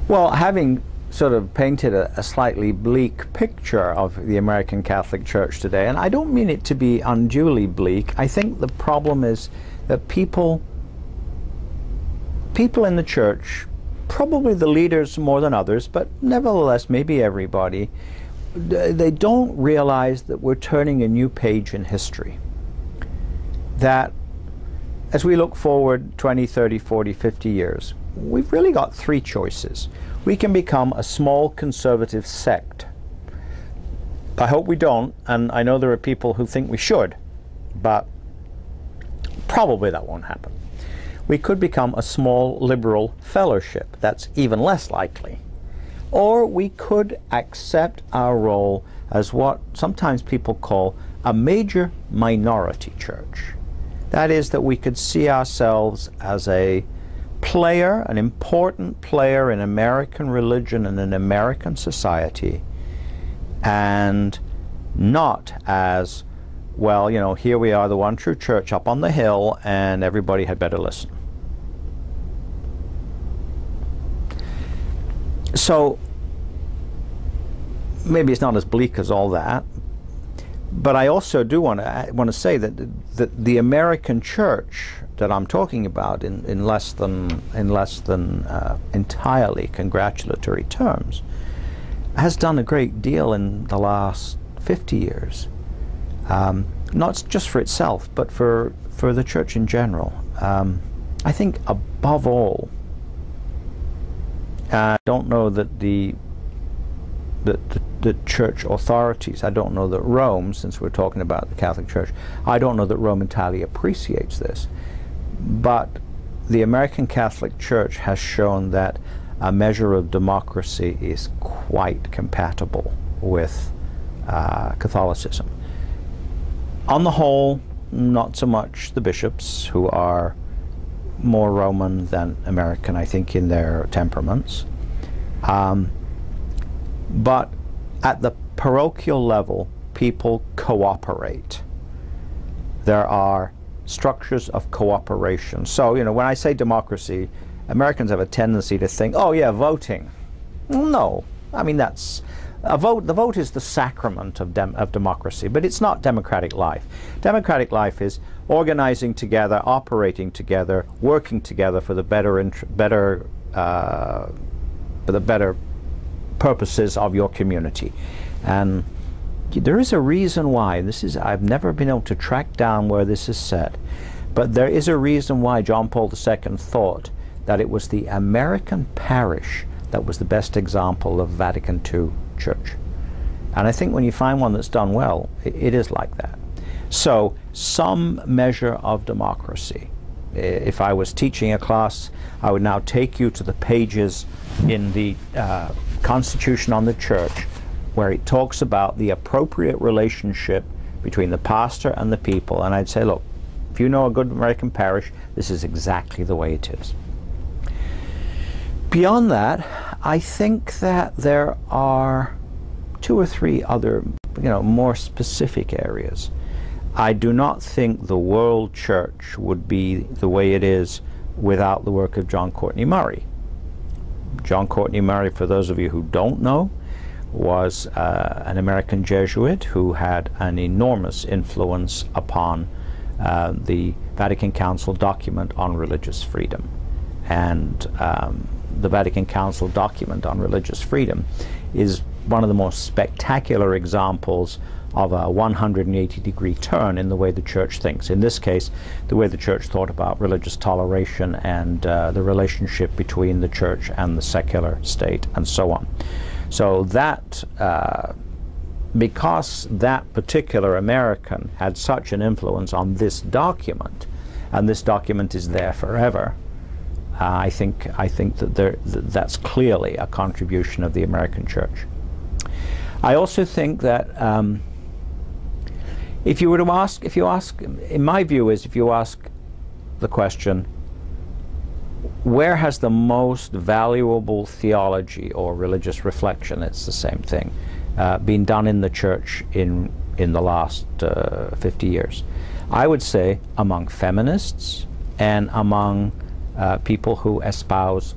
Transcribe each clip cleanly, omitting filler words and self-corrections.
Well, having sort of painted a slightly bleak picture of the American Catholic Church today, and I don't mean it to be unduly bleak. I think the problem is that people in the church, probably the leaders more than others, but nevertheless maybe everybody, they don't realize that we're turning a new page in history. That as we look forward 20, 30, 40, 50 years, we've really got three choices. We can become a small conservative sect. I hope we don't, and I know there are people who think we should, but probably that won't happen. We could become a small liberal fellowship. That's even less likely. Or we could accept our role as what sometimes people call a major minority church. That is, that we could see ourselves as a player, an important player in American religion and in American society, and not as, well, you know, here we are, the one true church up on the hill, and everybody had better listen. So maybe it's not as bleak as all that, but I also do want to say that the American church that I'm talking about in less than entirely congratulatory terms has done a great deal in the last 50 years, not just for itself, but for the church in general. I think above all, I don't know that the church authorities, I don't know that Rome, since we're talking about the Catholic Church, I don't know that Rome entirely appreciates this, but the American Catholic Church has shown that a measure of democracy is quite compatible with Catholicism. On the whole, not so much the bishops, who are more Roman than American, I think, in their temperaments. But at the parochial level, people cooperate. There are structures of cooperation. So, you know, when I say democracy, Americans have a tendency to think, oh yeah, voting. No, I mean, that's a vote. The vote is the sacrament of democracy, but it's not democratic life. Democratic life is organizing together, operating together, working together for the better purposes of your community. And there is a reason why. I've never been able to track down where this is said, but there is a reason why John Paul II thought that it was the American parish that was the best example of Vatican II church. And I think when you find one that's done well, it is like that. So some measure of democracy. If I was teaching a class, I would now take you to the pages in the Constitution on the Church where it talks about the appropriate relationship between the pastor and the people, and I'd say, look, if you know a good American parish, this is exactly the way it is. Beyond that, I think that there are two or three other, more specific areas. I do not think the world church would be the way it is without the work of John Courtney Murray. John Courtney Murray, for those of you who don't know, was an American Jesuit who had an enormous influence upon the Vatican Council document on religious freedom. And the Vatican Council document on religious freedom is one of the most spectacular examples of a 180-degree turn in the way the church thinks. In this case, the way the church thought about religious toleration and the relationship between the church and the secular state and so on. So that, because that particular American had such an influence on this document, and this document is there forever, I think that that's clearly a contribution of the American church. I also think that if you ask, in my view is, if you ask the question, where has the most valuable theology or religious reflection, it's the same thing, been done in the church in the last 50 years? I would say among feminists and among people who espouse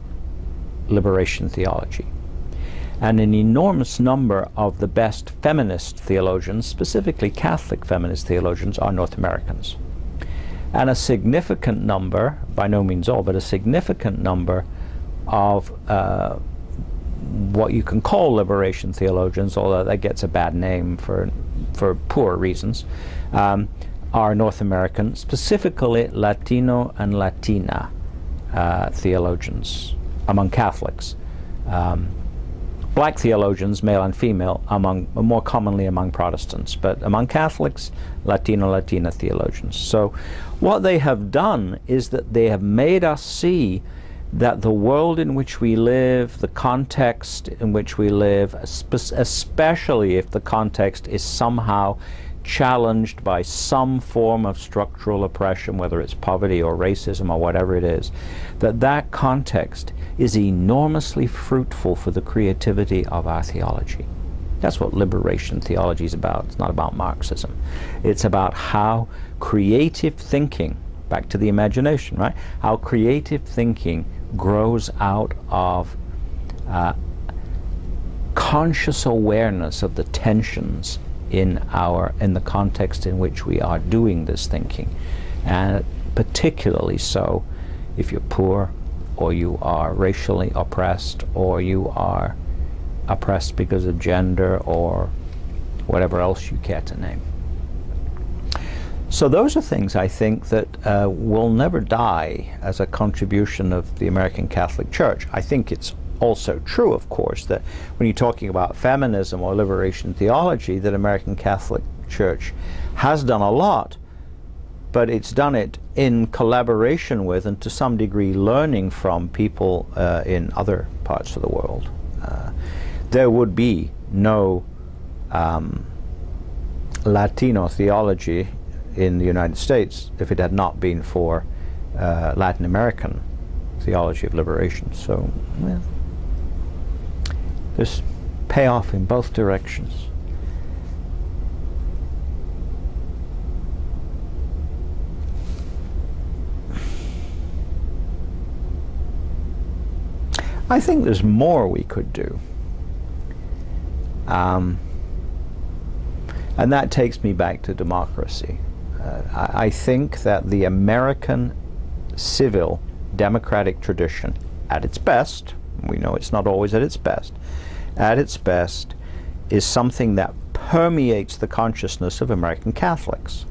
liberation theology. And an enormous number of the best feminist theologians, specifically Catholic feminist theologians, are North Americans. And a significant number, by no means all, but a significant number of what you can call liberation theologians, although that gets a bad name for poor reasons, are North American, specifically Latino and Latina theologians among Catholics. Black theologians, male and female, more commonly among Protestants, but among Catholics, Latino-Latina theologians. So what they have done is that they have made us see that the world in which we live, the context in which we live, especially if the context is somehow challenged by some form of structural oppression, whether it's poverty or racism or whatever it is, that context is enormously fruitful for the creativity of our theology. That's what liberation theology is about. It's not about Marxism. It's about how creative thinking, back to the imagination, right? How creative thinking grows out of conscious awareness of the tensions in the context in which we are doing this thinking, and particularly so if you're poor, or you are racially oppressed, or you are oppressed because of gender, or whatever else you care to name. So those are things I think that will never die as a contribution of the American Catholic Church. I think it's also true, of course, that when you're talking about feminism or liberation theology, that American Catholic Church has done a lot, but it's done it in collaboration with, and to some degree learning from, people in other parts of the world. There would be no Latino theology in the United States if it had not been for Latin American theology of liberation. So, well, there's payoff in both directions. I think there's more we could do. And that takes me back to democracy. I think that the American civil democratic tradition, at its best, we know it's not always at its best is something that permeates the consciousness of American Catholics.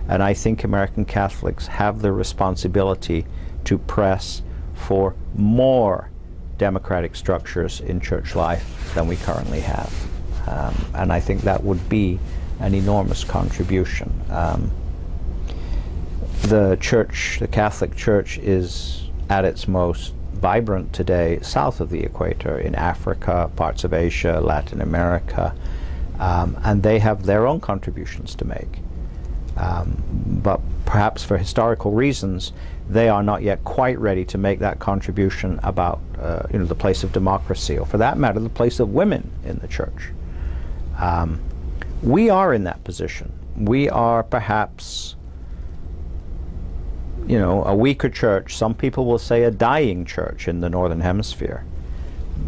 And I think American Catholics have the responsibility to press for more democratic structures in church life than we currently have. And I think that would be an enormous contribution. The Catholic Church is at its most vibrant today south of the equator, in Africa, parts of Asia, Latin America, and they have their own contributions to make. But perhaps for historical reasons, they are not yet quite ready to make that contribution about the place of democracy, or for that matter, the place of women in the church. We are in that position. We are perhaps a weaker church. Some people will say a dying church in the Northern Hemisphere.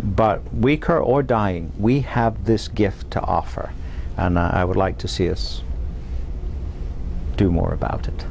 But weaker or dying, we have this gift to offer. And I would like to see us do more about it.